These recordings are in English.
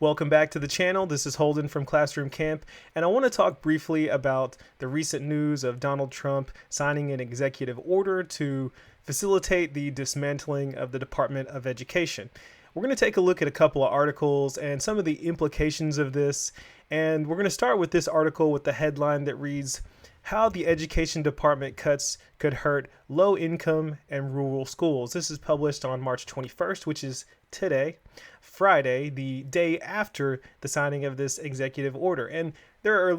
Welcome back to the channel. This is Holden from Classroom Camp, and I want to talk briefly about the recent news of Donald Trump signing an executive order to facilitate the dismantling of the Department of Education. We're going to take a look at a couple of articles and some of the implications of this, and we're going to start with this article with the headline that reads, "How the Education Department Cuts Could Hurt Low-Income and Rural Schools." This is published on March 21st, which is today, Friday, the day after the signing of this executive order. And there's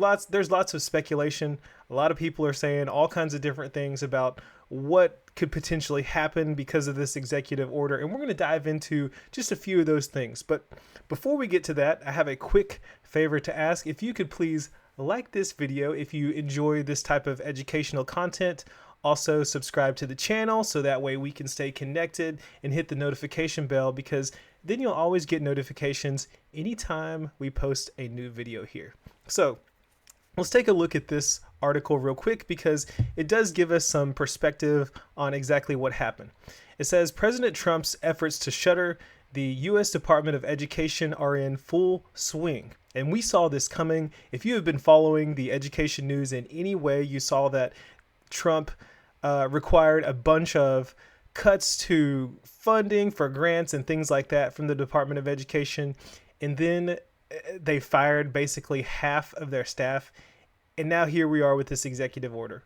lots of speculation. A lot of people are saying all kinds of different things about what could potentially happen because of this executive order. And we're going to dive into just a few of those things. But before we get to that, I have a quick favor to ask. If you could please like this video if you enjoy this type of educational content. Also subscribe to the channel so that way we can stay connected, and hit the notification bell, because then you'll always get notifications anytime we post a new video here. So let's take a look at this article real quick, because it does give us some perspective on exactly what happened. It says President Trump's efforts to shutter the U.S. Department of Education are in full swing. And we saw this coming. If you have been following the education news in any way, you saw that Trump required a bunch of cuts to funding for grants and things like that from the Department of Education. And then they fired basically half of their staff. And now here we are with this executive order.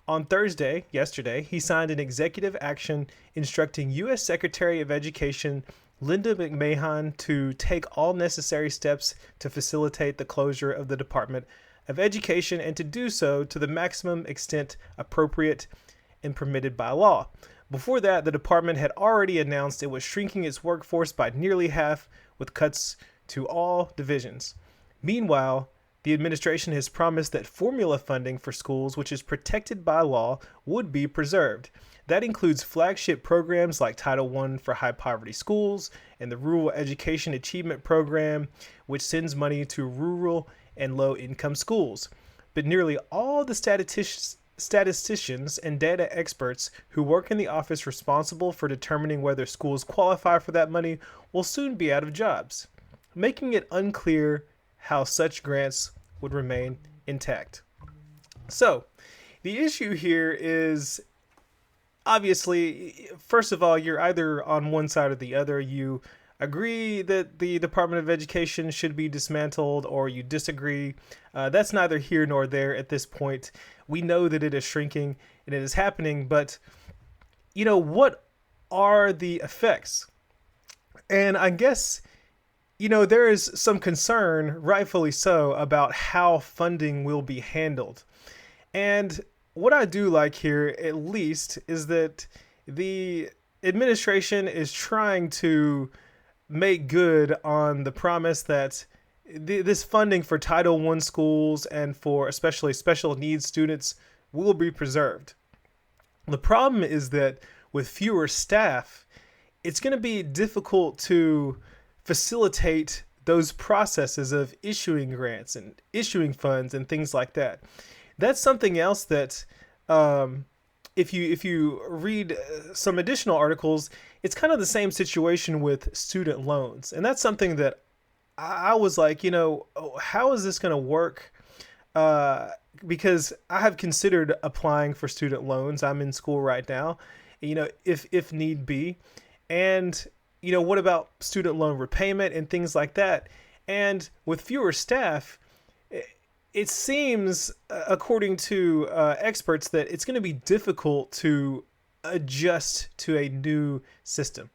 On Thursday, yesterday, he signed an executive action instructing U.S. Secretary of Education Linda McMahon to take all necessary steps to facilitate the closure of the Department of Education, and to do so to the maximum extent appropriate and permitted by law. Before that, the department had already announced it was shrinking its workforce by nearly half, with cuts to all divisions. Meanwhile, the administration has promised that formula funding for schools, which is protected by law, would be preserved. That includes flagship programs like Title I for high poverty schools and the Rural Education Achievement Program, which sends money to rural and low income schools. But nearly all the statisticians and data experts who work in the office responsible for determining whether schools qualify for that money will soon be out of jobs, making it unclear how such grants would remain intact. So, the issue here is, obviously, first of all, you're either on one side or the other. You agree that the Department of Education should be dismantled, or you disagree. That's neither here nor there at this point. We know that it is shrinking and it is happening, but what are the effects? And I guess there is some concern, rightfully so, about how funding will be handled. And what I do like here, at least, is that the administration is trying to make good on the promise that this funding for Title I schools and for especially special needs students will be preserved. The problem is that with fewer staff, it's going to be difficult to facilitate those processes of issuing grants and issuing funds and things like that. That's something else that if you read some additional articles, it's kind of the same situation with student loans. And that's something that I was like, how is this going to work? Because I have considered applying for student loans. I'm in school right now, if need be. And, what about student loan repayment and things like that? And with fewer staff, it seems, according to experts, that it's going to be difficult to adjust to a new system,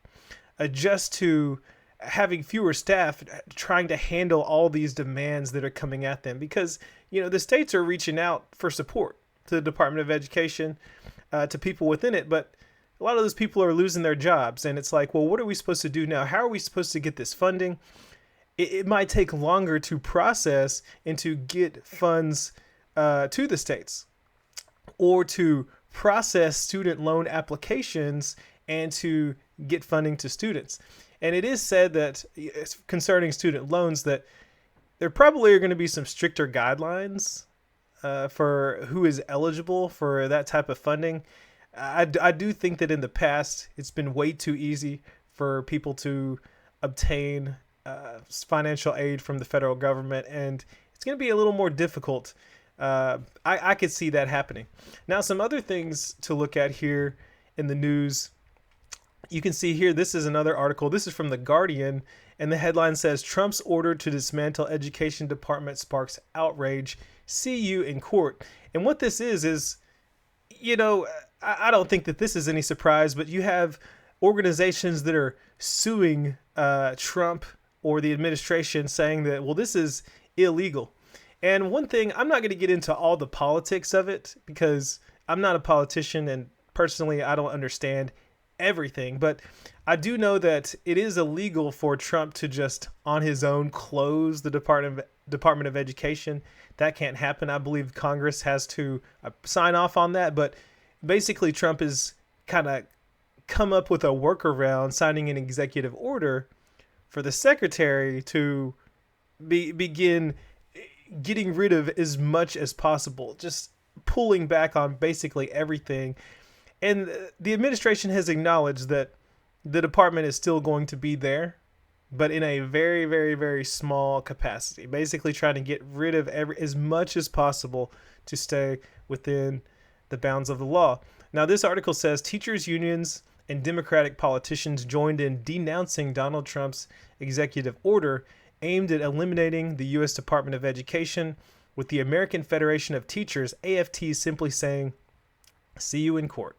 adjust to having fewer staff trying to handle all these demands that are coming at them, because the states are reaching out for support to the Department of Education, to people within it, but a lot of those people are losing their jobs, and it's like, well, what are we supposed to do now? How are we supposed to get this funding? It might take longer to process and to get funds to the states, or to process student loan applications and to get funding to students. And it is said that, concerning student loans, that there probably are going to be some stricter guidelines for who is eligible for that type of funding. I do think that in the past, it's been way too easy for people to obtain financial aid from the federal government, and it's going to be a little more difficult. I could see that happening. Now, some other things to look at here in the news. You can see here, this is another article. This is from The Guardian, and the headline says, Trump's order to dismantle education department sparks outrage. See you in court. And what this is, I don't think that this is any surprise, but you have organizations that are suing Trump or the administration saying that, well, this is illegal. And one thing, I'm not going to get into all the politics of it because I'm not a politician and personally I don't understand everything, but I do know that it is illegal for Trump to just on his own close the Department of Education. That can't happen. I believe Congress has to sign off on that, but basically Trump has kind of come up with a workaround, signing an executive order for the secretary to begin getting rid of as much as possible, just pulling back on basically everything. And the administration has acknowledged that the department is still going to be there, but in a very, very, very small capacity, basically trying to get rid of as much as possible to stay within the bounds of the law. Now, this article says teachers' unions and Democratic politicians joined in denouncing Donald Trump's executive order aimed at eliminating the U.S. Department of Education, with the American Federation of Teachers, AFT, simply saying, see you in court.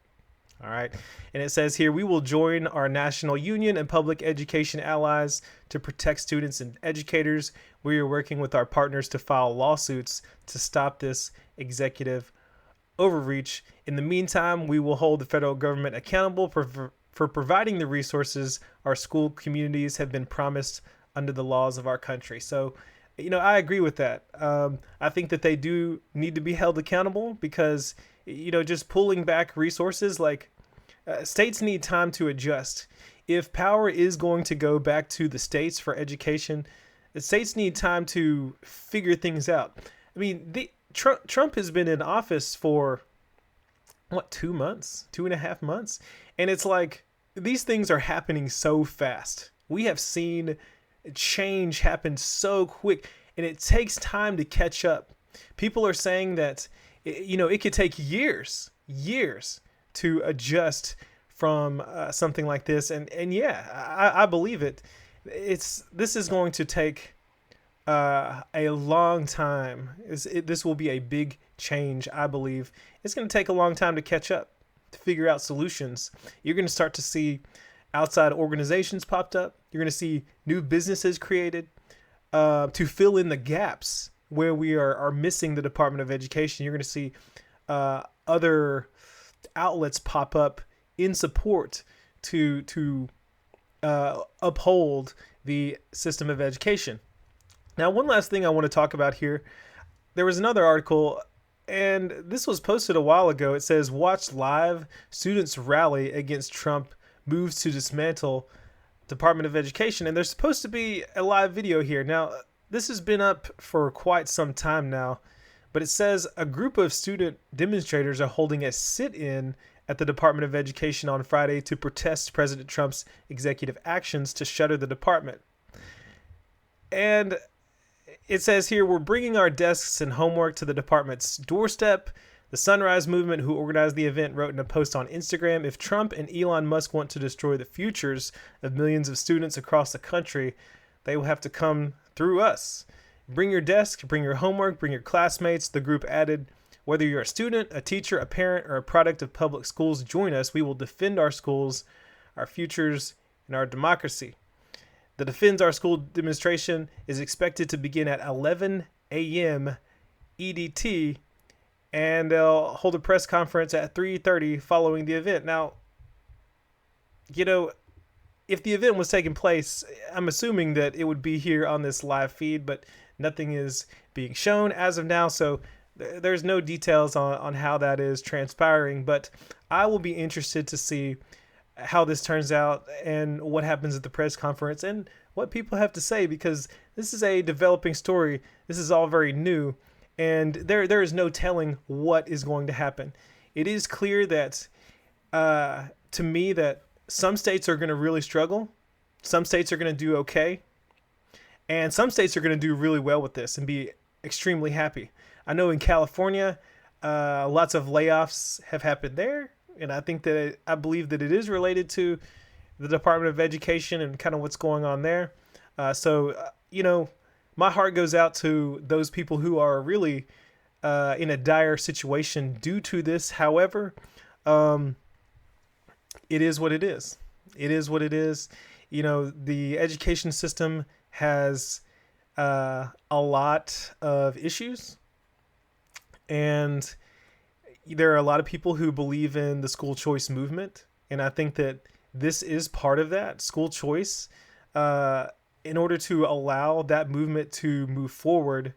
All right. And it says here, we will join our national union and public education allies to protect students and educators. We are working with our partners to file lawsuits to stop this executive overreach. In the meantime, we will hold the federal government accountable for providing the resources our school communities have been promised under the laws of our country. So, I agree with that. I think that they do need to be held accountable because, just pulling back resources, like states need time to adjust. If power is going to go back to the states for education, the states need time to figure things out. I mean, Trump has been in office for, 2 months, 2.5 months? And it's like, these things are happening so fast. We have seen change happen so quick, and it takes time to catch up. People are saying that, it could take years to adjust from something like this. And yeah, I believe it. This is going to take a long time. This will be a big change, I believe. It's going to take a long time to catch up, to figure out solutions. You're going to start to see outside organizations popped up. You're going to see new businesses created to fill in the gaps where we are missing the Department of Education. You're going to see other outlets pop up in support to uphold the system of education. Now, one last thing I want to talk about here. There was another article, and this was posted a while ago. It says, watch live, students rally against Trump moves to dismantle Department of Education. And there's supposed to be a live video here. Now, this has been up for quite some time now, but it says a group of student demonstrators are holding a sit-in at the Department of Education on Friday to protest President Trump's executive actions to shutter the department. And it says here, we're bringing our desks and homework to the department's doorstep. The Sunrise Movement, who organized the event, wrote in a post on Instagram, if Trump and Elon Musk want to destroy the futures of millions of students across the country, they will have to come through us. Bring your desk, bring your homework, bring your classmates, the group added. Whether you're a student, a teacher, a parent, or a product of public schools, join us. We will defend our schools, our futures, and our democracy. The Defends Our School demonstration is expected to begin at 11 a.m. EDT, and they'll hold a press conference at 3:30 following the event. Now, if the event was taking place, I'm assuming that it would be here on this live feed, but nothing is being shown as of now, so there's no details on how that is transpiring. But I will be interested to see how this turns out and what happens at the press conference and what people have to say, because this is a developing story. This is all very new, and there is no telling what is going to happen. It is clear that, to me, that some states are going to really struggle. Some states are going to do okay. And some states are going to do really well with this and be extremely happy. I know in California, lots of layoffs have happened there. And I believe that it is related to the Department of Education and kind of what's going on there. My heart goes out to those people who are really in a dire situation due to this. However, it is what it is. It is what it is. The education system has a lot of issues, and there are a lot of people who believe in the school choice movement, and I think that this is part of that school choice. In order to allow that movement to move forward,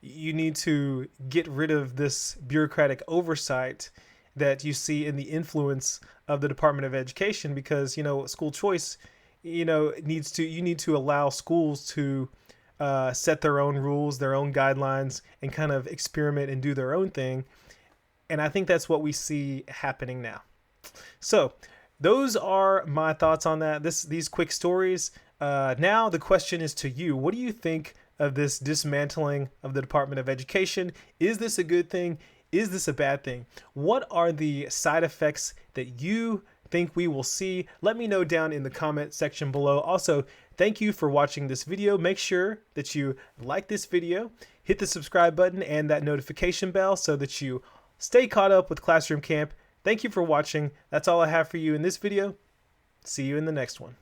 you need to get rid of this bureaucratic oversight that you see in the influence of the Department of Education, because school choice you need to allow schools to set their own rules, their own guidelines, and kind of experiment and do their own thing. And I think that's what we see happening now. So those are my thoughts on that. These quick stories. Now the question is to you. What do you think of this dismantling of the Department of Education? Is this a good thing? Is this a bad thing? What are the side effects that you think we will see? Let me know down in the comment section below. Also, thank you for watching this video. Make sure that you like this video, hit the subscribe button and that notification bell so that you stay caught up with Classroom Camp. Thank you for watching. That's all I have for you in this video. See you in the next one.